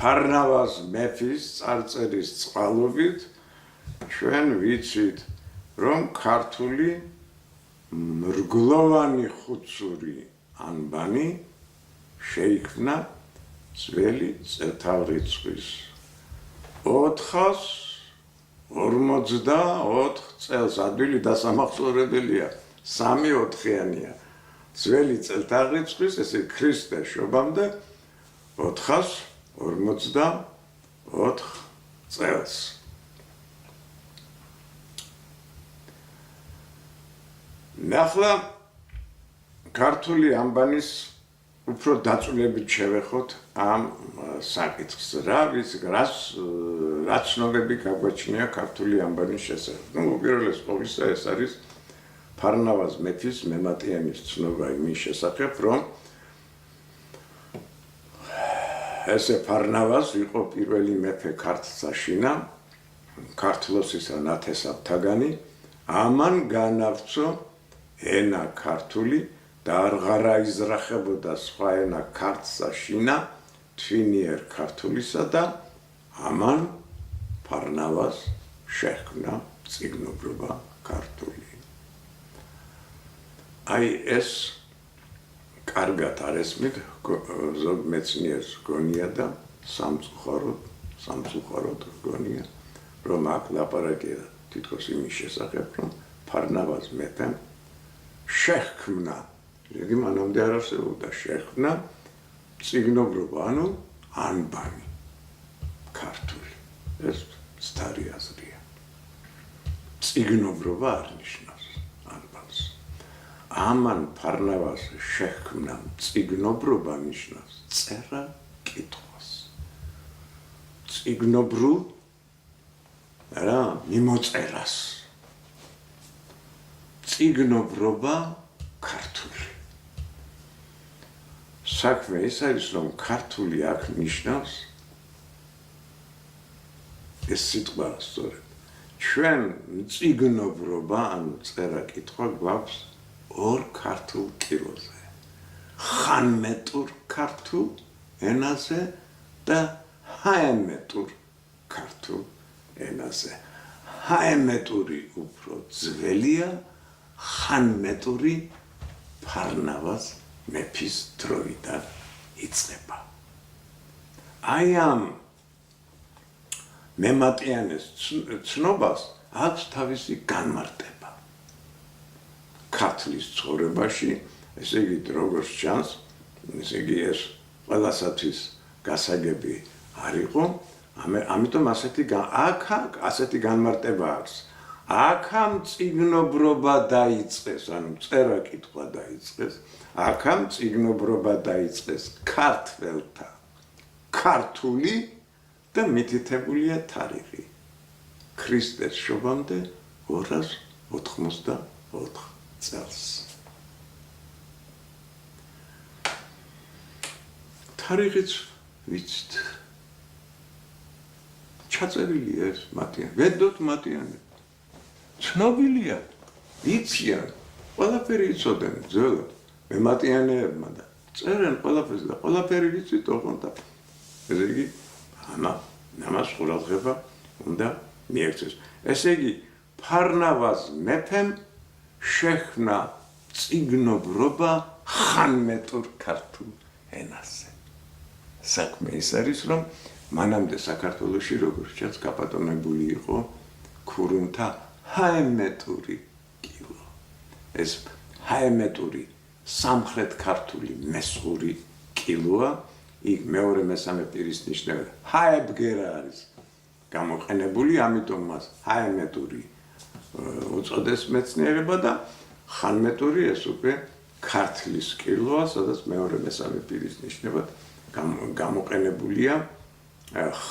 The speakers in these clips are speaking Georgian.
ფარნავაზ მეფის წარწერის წყალობით ჩვენ ვიცით, რომ ქართული მრგლოვანი ხუცური ანბანი შეიქმნა ძველი წელთაღრიცხვის 454 წელს. ადვილი დასამახსოვრებელია 3-4-იანია. ძველი წელთაღრიცხვის, ესე ქრისტეს შობამდე 454 წელს. ნახლა ქართული ანბანის უფრო დაწვრილებით შევეხოთ ამ საკითხს. რა ცნობები გაგვაჩნია ქართული ანბანის შესახებ? უპირველეს ყოვლისა ეს არის ფარნავაზ მეფის მემატიანის ცნობა იმის შესახებ, რომ ესე ფარნავაზ იყო პირველი მეფე ქართლსაშინა, ქართლოსისა ნათესავთაგანი, ამან განავრცო ენა ქართული და აღარ აიზრახებოდა სხვა ენა ქართლსაშინა თვინიერ ქართულისა და ამან ფარნავაზ შექმნა წიგნობრობა ქართული. აი ეს კარგად არ ესმით ზოგ მეცნიერს გონია და სამწუხაროდ გონია, რომ აქ ლაპარაკია თითქოს იმის შესახებ, რომ ფარნავაზ მეფემ შექმნა, იგი მანამდე არ არსებობდა, შექმნა წიგნობრობა, ანუ ანბანი ქართული. ეს მცდარი აზრია. წიგნობრობა არ ნიშნავს ანბანს. ამან ფარნავაზ შექმნა წიგნობრობა ნიშნავს წერა კითხვას. წიგნობრულ რა მიმოწერას. წიგნობრობა ქართული. საქმე ის არის, რომ ქართული აქ ნიშნავს ეს სიტყვა სწორედ. ჩვენ წიგნობრობა, ანუ წერა კითხვა გვაქვს ორ ქართულ კილოზე. ხანმეტურ ქართულ ენაზე და ჰაემეტურ ქართულ ენაზე. ჰაემეტური უფრო ძველია, ხანმეტური ფარნავაზ მეფის დროიდან იწყება. აი ამ მემატიანეს ცნობას აქვს თავისი განმარტება. ქართლის ცხოვრებაში, ესე იგი, როგორც ჩანს, ესე იგი ეს ყველასათვის გასაგები არ იყო, ამიტომ ასეთი განმარტება აქვს. აქამ წიგნობრობა დაიწყეს, ანუ წერა კითხვა დაიწყეს, აქამ წიგნობრობა დაიწყეს ქართველთა ქართული და მითითებულია თარიღი. ქრისტეს შობამდე 284 წელს. თარიღიც ვიცით. ჩაწერილია ეს მათიანი. ვედოთ მათიანი. ცნობილია, იციან, ყველაფერი იცოდნენ ძველად. მემატიანეებმა და წერენ ყველაფერს და ყველაფერი ვიცით ოღონდ. ესე იგი, ამას ყურადღება უნდა მიექცეს. ესე იგი, ფარნავაზ მეფემ შექმნა წიგნობრობა ხანმეტურ ქართულ ენაზე. საქმე ის არის, რომ მანამდე საქართველოში როგორც ჩანს გაბატონებული იყო ქურუმთა ჰაემეტური კილო. ეს ჰაემეტური სამხრეთ ქართული მესხური კილოა, იქ მეორე მესამე პირის ნიშნები ჰაებგერა არის გამოყენებული, ამიტომ მას ჰაემეტური უწოდეს მეცნიერება და ხანმეტური ეს უკვე ქართლის კილოა, სადაც მეორე მესამე პირის ნიშნებად გამოყენებულია ხ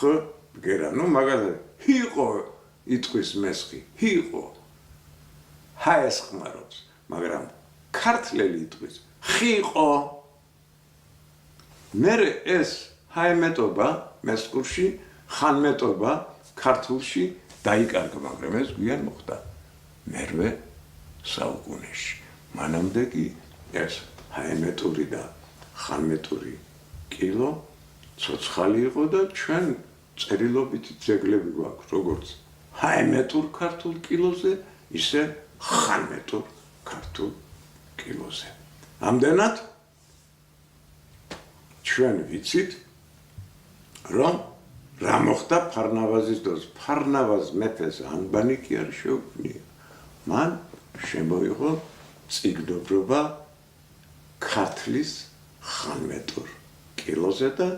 ბგერა. ნუ მაგალითად ჰიყო იტყვის მესხი, ჰიყო ჰაეს ხმარობს, მაგრამ ქართლელი იტყვის ხიყო. მერე ეს ჰაემეტობა მესხურში, ხანმეტობა ქართულში დაიკარგა, მაგრამ ეს გვიან მოხდა მერვე საუკუნეში. მანამდე კი ეს ჰაემეტური და ხანმეტური კილო ცოცხალი იყო და ჩვენ წერილობითი ძეგლები გვაქვს, როგორც ჰაემეტურ ქართულ კილოზე, ისე ხანმეტურ ქართულ კილოზე. ამდენად ჩვენ ვიცით, რომ რა მოხდა ფარნავაზის დროს. ფარნავაზ მეფეს ანბანი კი არ შეუქმნია. მან შემოიღო წიგნობრობა ქართლის ხანმეტურ კილოზე და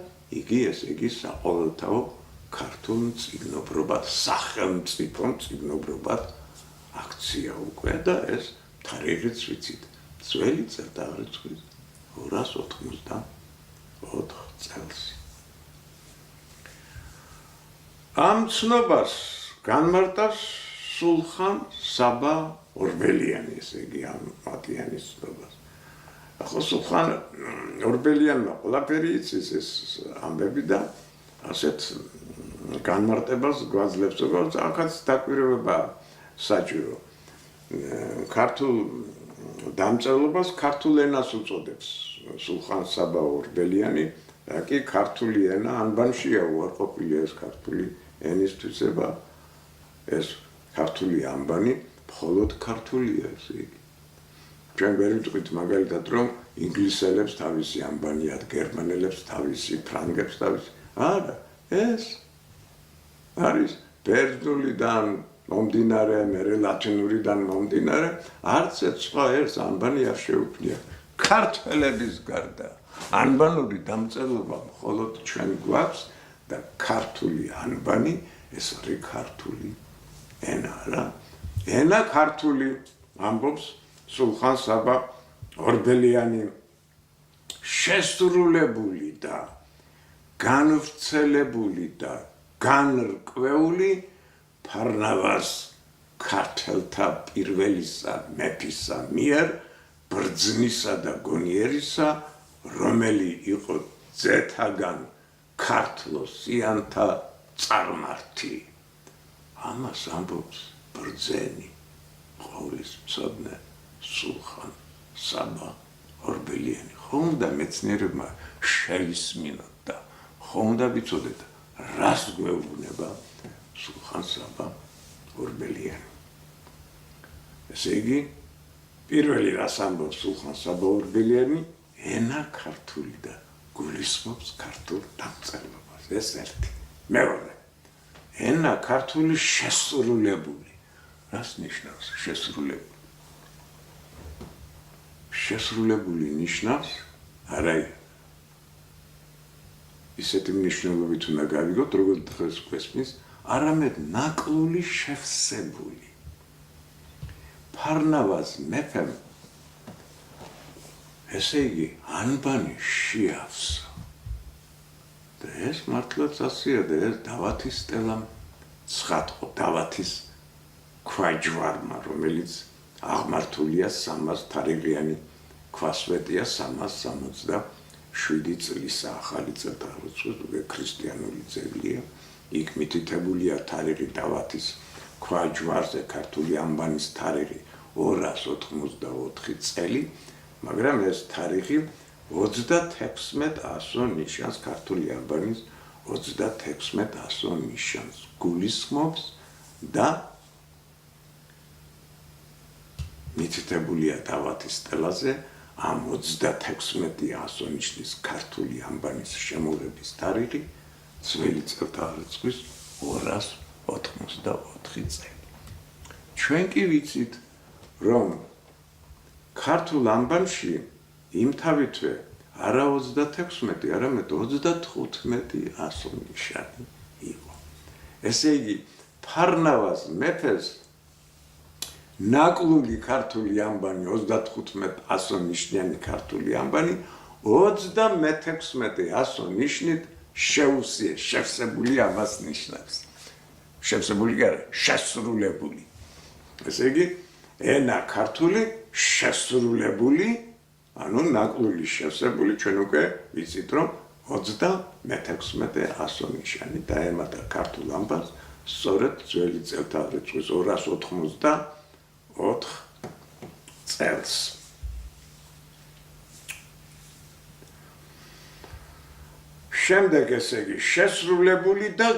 იგი ესე იგი საყოველთაო ქართულ წიგნობრობად, სახელმწიფო წიგნობრობად აქცია უკვე და ეს თარიღიც ვიცით. ძველი წელთაღრიცხვის 284 წელს. ამ ცნობას განმარტავს სულხან საბა ორბელიანი, ესე იგი ამ მატიანის ცნობას. ახლა სულხან ორბელიანმა ყველაფერი იცის ეს ამბები და ასეთ განმარტებას გვაძლევს, როგორც აქაც დაკვირვება საჭირო. ქართულ დამწერლობას ქართულ ენას უწოდებს სულხან საბა ორბელიანი, რა კი ქართული ენა ანბანშია უარყოფილია ეს ქართული ენისთვისება, ეს ქართული ანბანი მხოლოდ ქართულია, ესე იგი. ჩვენ ვერ ვიტყვით მაგალითად, რომ ინგლისელებს თავისი ანბანი აქვს, გერმანელებს თავისი, ფრანგებს თავისი. არა, ეს არის ბერძნულიდან მომდინარე, მერე ლათინურიდან მომდინარე, არც ერთ სხვა ერთს ანბანი არ შეუქმნია. ქართველების გარდა ანბანური დამწერლობა მხოლოდ ჩვენ გვაქვს და ქართული ანბანი ეს არის ქართული ენა რა. ენა ქართული ამბობს სულხან საბა ორბელიანი შესრულებული და განვრცელებული და განრკვეული ფარნავაზ ქართველთა პირველისა მეფისა მიერ ბრძნისა და გონიერისა, რომელი იყო ძეთაგან ქართლოსიანთა წარმართი. ამას ამბობს ბრძენი ყოვლისმცოდნე სულხან საბა ორბელიანი. ხომ და მეცნიერებმა შეისმინოთ და ხომ და ვიცოდეთ, რას გვეუბნება სულხან საბა ორბელიანი. ესე იგი, პირველი რას ამბობს სულხან საბა ორბელიანი, ენა ქართული და გულისხმობს ქართულ დამწერლობას. ეს ერთი. მეორე, ენა ქართული შესრულებული. რას ნიშნავს შესრულებული? შესრულებული ნიშნავს არა ისეთი მნიშვნელობით უნდა გავიგოთ, როგორც დღეს გვესმის, არამედ ნაკლული შევსებული. ფარნავაზ მეფემ ესე იგი ანბანი შეავსა. და ეს მართლაც ასია და ეს დავათის სტელამ ცხადყო, დავათის ქვაჯვარმა, რომელიც აღმართულია 300 თარიღიანი ქვასვეტია 367 წლისა ახალი წელთაღრიცხვის უკვე ქრისტიანული ძეგლია. იქ მითითებულია თარიღი დავათის ქვაჯვარზე ქართული ანბანის თარიღი 284 წელი, მაგრამ ეს თარიღი 36 ასო ნიშანს ქართული ანბანის 36 ასო ნიშანს გულისხმობს და მითითებულია დავათის სტელაზე ამ 36 ასო ნიშნის ქართული ანბანის შემოღების თარიღი ძველი წელთაღრიცხვის 284 წელი. ჩვენ კი ვიცით, რომ ქართულ ანბანში იმთავითვე არა 36, არამედ 35 ასო ნიშანი იყო. ესე იგი, ფარნავაზ მეფეს ნაკლული ქართული ანბანი 35 ასო ნიშნიანი ქართული ანბანი 36 ასო ნიშნით შეუსიე, შევსებული ამას ნიშნავს. შევსებული კი არა, შესრულებული. ესე იგი, ენა ქართული შესრულებული, ანუ ნაკლული შევსებული, ჩვენ უკვე ვიცით, რომ 36 ასო ნიშანი დაემატა ქართულ ანბანს სწორედ ძველი წელთაღრიცხვის 284 წელს. შემდეგ ესე იგი შესრულებული და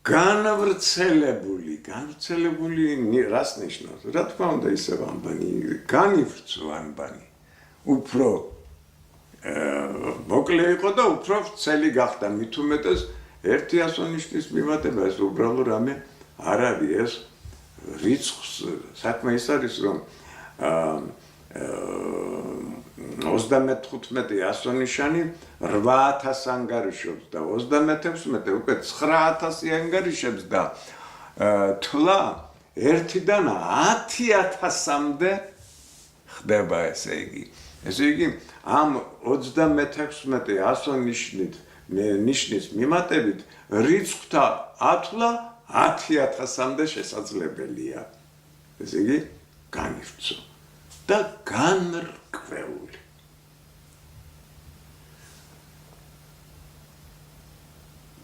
განვრცელებული რას ნიშნავს? რა თქმა უნდა ისევ ამბანი, განივრცო ამბანი. უფრო მოკლე იყო და უფრო ვრცელი გახდა. მით უმეტეს ერთი ასონიშნის მიმატება ეს უბრალოდ რამე არ არის ეს რიცხვს საქმე ის არის რომ 35 ასონიშანი 8000 ანგარიშობს და 36 უკვე 9000 ანგარიშებს და თვლა 1-დან 10000-მდე ხდება ესე იგი ამ 36 ნიშნის მიმატებით რიცხვთა ათვლა 10000-მდე შესაძლებელია. ესე იგი განივრცო და განრკვეული.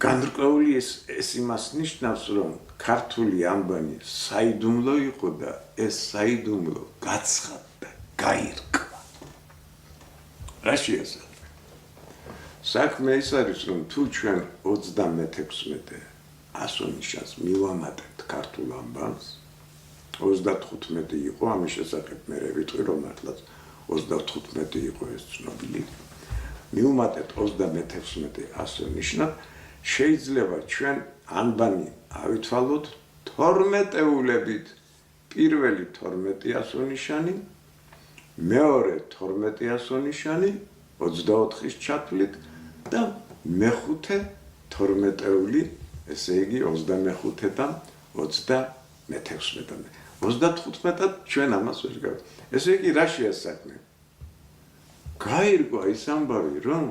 განრკვეული ეს იმას ნიშნავს, რომ ქართული ამბანი საიდუმლო იყო და ეს საიდუმლო გაცხადდა, გაირკვა. რა შეასრულა? საქმე ის არის, რომ თუ ჩვენ 36 ასონიშანს მივამატებთ ქართულ ამბანს, 35 იყო, ამის შესახებ მე ვიტყვი, რომ მართლაც 35 იყო ეს ცნობილი. მივუმატებთ 36 ასონიშნად, შეიძლება ჩვენ ანბანი ავითვალოთ 12-ულებით. პირველი 12 ასონიშანი, მეორე 12 ასონიშანი 24-ის ჩათვლით და მეხუთე 12-ული, ესე იგი 25-დან 36-მდე. 35-დან ჩვენ ამას ვერ გავიგებთ. ესე იგი რა შეასაქმე? გაირკვა ის ამბავი, რომ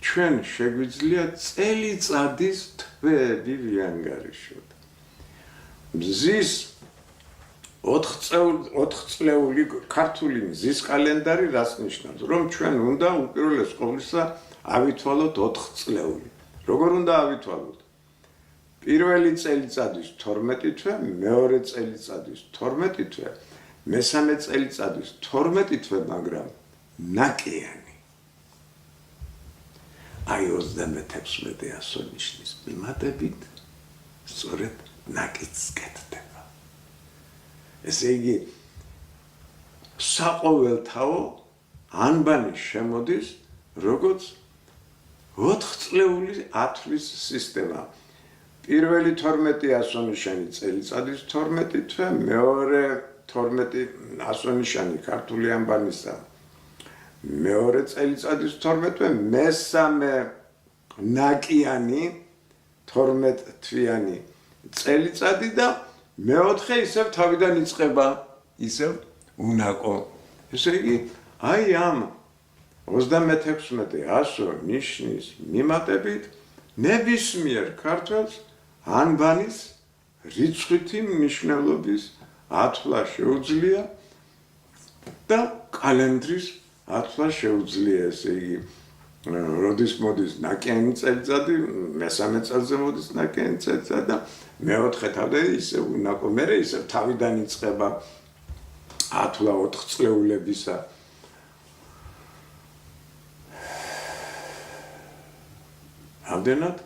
ჩვენ შეგვიძლია წელიწადის თვეები ვიანგარიშოთ. მზის 4 წლეული ქართული მზის კალენდარი რას ნიშნავს? რომ ჩვენ უნდა უპირველეს ყოვლისა ავითვალოთ 4 წლეული. როგორ უნდა ავითვალოთ? პირველი წელიწადის 12 თვე, მეორე წელიწადის 12 თვე, მესამე წელიწადის 12 თვე, მაგრამ ნაკიანი. აი 36 ასონიშნის მიმატებით სწორედ ნაკიც კეთდება. ესე იგი საყოველთაო ანბანი შემოდის როგორც 4 წლეული ათვლის სისტემა. პირველი 12 ასონიშანი წელიწადის 12 თვე, მეორე 12 ასონიშანი ქართული ანბანისა მეორე წელიწადის 12 თვე, მესამე ნაკიანი 12 თვიანი წელიწადი და მეოთხე ისევ თავიდან იწყება, ისევ უნაკო. ესე იგი, აი ამ 36 ასონიშნის მიმატებით ნებისმიერ ქართველს ანბანის რიცხვითი მნიშვნელობის ათვლა შეუძლია და კალენდრის ათვლა შეუძლია, ესე იგი, როდის მოდის ნაკიანი წელიწადი, მესამე წელზე მოდის ნაკიანი წელიწადი და მეოთხე თავიდან ისევ უნაკო, მერე ისევ თავიდან იწყება ათვლა 4 წლეულებისა. ამდენად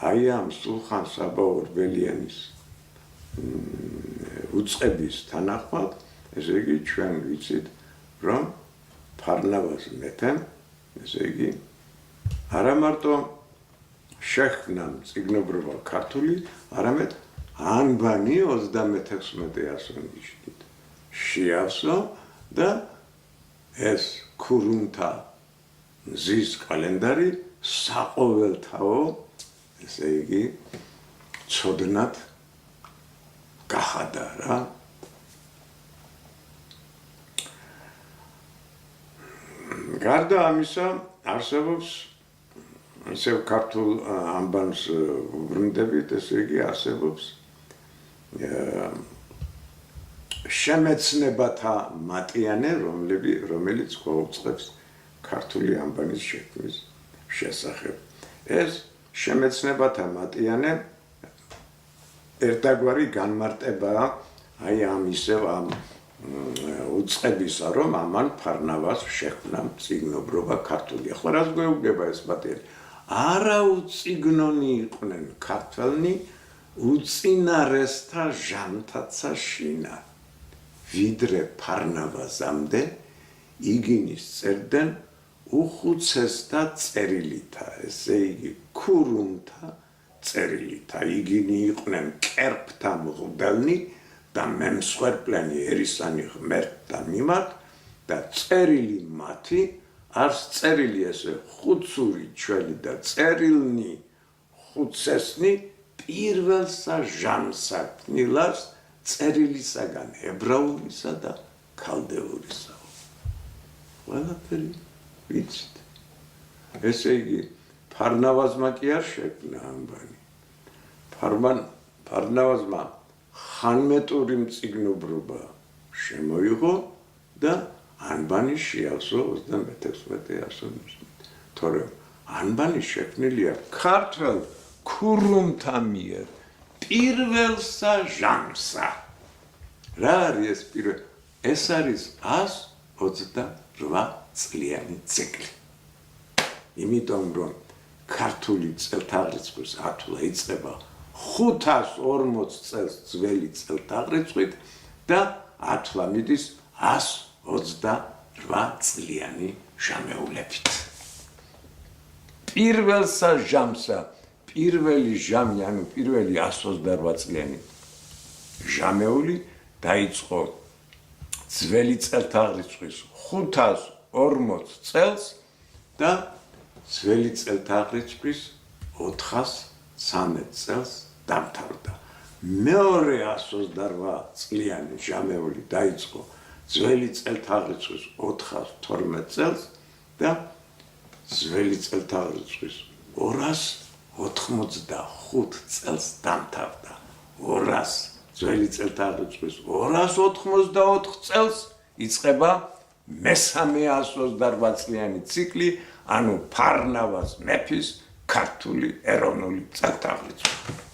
აი ამ სულხან საბა ორბელიანის უწყების თანახმად, ესე იგი ჩვენ ვიცით, რომ ფარნავაზ მეფემ, ესე იგი არა მარტო შექმნა წიგნობრობა ქართული, არამედ ანბანი 36 ასონიშნით შეავსო და ეს ქურუმთა მზის კალენდარი საყოველთაო, ესე იგი ცოდნად გახადა რა. გარდა ამისა, არსებობს ისევ ქართულ ანბანს ვბრუნდებით, ესე იგი არსებობს შემეცნებათა მატიანე, რომელიც გვაუწყებს ქართული ანბანის შექმნის შესახებ. ეს შემეცნებათა მატიანე ერთგვარი განმარტებაა აი ამ ისევ ამ უწყებისა, რომ ამან ფარნავაზ შექმნა წიგნობრობა ქართული. ახლა რას გვეუბნება ეს მატიანე? არა უწიგნონი იყვნენ ქართველნი უწინარესთა ჟამთაცა შინა ვიდრე ფარნავაზამდე იგინის წერდნენ უხუცესთა წერილითა ესე იგი ქურუმთა წერილითა იგინი იყვნენ კერპთა მღვდელნი და მემსხვერპლენი ერისანი ღმერთთა მიმართ და წერილი მათი არც წერილი ესე ხუცური ჩვენი და წერილნი ხუცესნი პირველსა ჟამსა კნილას წერილისაგან ებრაულისა და ქალდეურისა ყველაფერი ვიცით ესე იგი ფარნავაზმა კი არ შექმნა ანბანი ფარნავაზმა ხანმეტური მწიგნობრობა შემოიღო და ანბანი შეავსო 36 ასონის თორემ ანბანი შექმნილია ქართველ ქურუმთა მიერ პირველსა ჟამსა რა არის ეს პირველ ეს არის 128 წლიანი ციკლი იმიტომ რომ ქართული წელთაღრიცხვის ათვლა იწყება 540 წელს ძველი წელთაღრიცხვით და ათვლა მიდის 128 წლიანი ჟამეულებით პირველსა ჟამსა პირველი ჟამი ანუ პირველი 128 წლიანი ჟამეული დაიწყო ძველი წელთაღრიცხვის 540 წელს და ძველი წელთაღრიცხვის 413 წელს დამთავრდა. მეორე 128 წლიანი ჟამეული დაიწყო ძველი წელთაღრიცხვის 412 წელს და ძველი წელთაღრიცხვის 285 წელს დამთავრდა. 200 ძველი წელთაღრიცხვის 284 წელს იწყება მესამე 128 წლიანი ციკლი, ანუ ფარნავაზ მეფის ქართული ეროვნული წელთაღრიცხვა.